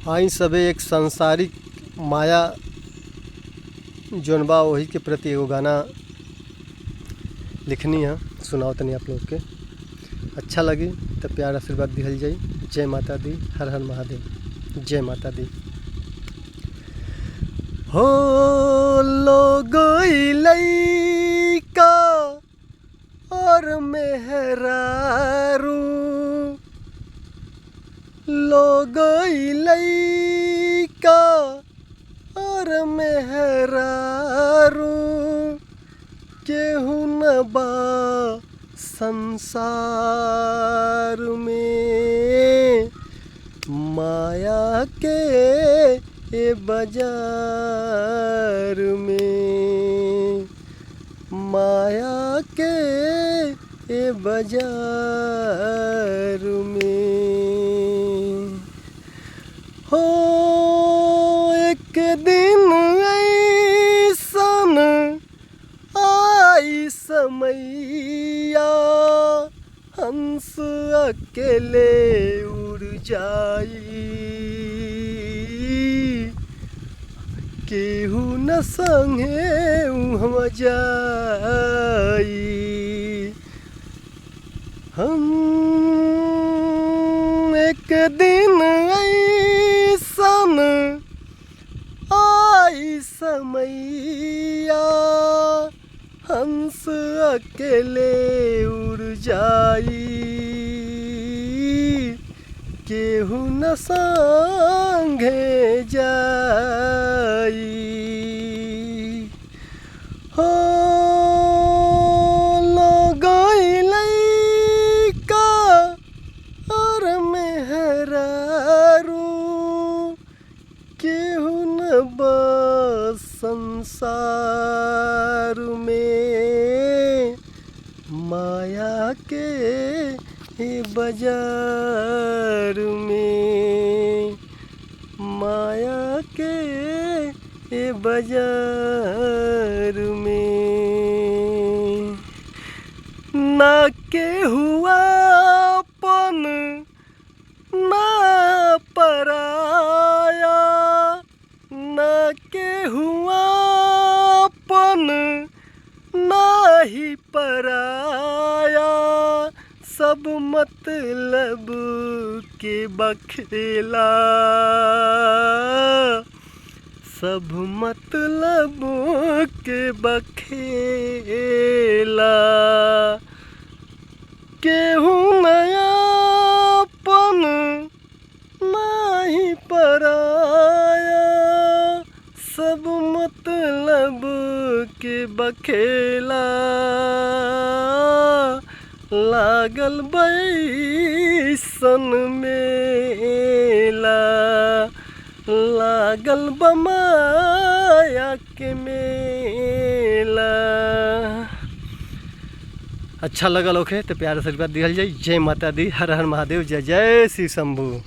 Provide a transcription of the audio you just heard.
आई सबे एक सांसारिक माया जौन बा वही के प्रति एगो गाना लिखनी है, सुनाओ तनी आप लोग के। अच्छा लगी तो प्यार आशीर्वाद दिहल जाई। जय माता दी, हर हर महादेव। जय माता दी। हो लोगो लइका और मेहरारू, लोगो लइका और मेहरारू, केहू न बा संसार में माया के ए बाजार में, माया के ए बाजार में। हो एक दिन ऐसन आई समैया, हंस अकेले उड़ जाई, केहू न संगे हम जाई। हम एक दिन ऐसन आई समैया, हंस अकेले उड़ जाई, केहू न संगे जाई। हो लोगो लइका और मेहरारू, केहू न बा संसार में माया के बाजार में, माया के बाजार में। ना के हुआ पन ना पराया, ना के हुआ पन ना ही पराया, सब मतलब के बखेला, सब मतलब के बखेला। केहू नयापन नहीं पराया, सब मतलब के बखेला। लागल बैसन मेला, लागल बमाया के मेला। अच्छा लगल होखे तो प्यार आशीर्वाद दिहल जाई। जय माता दी, हर हर महादेव। जय जय श्री शंभू।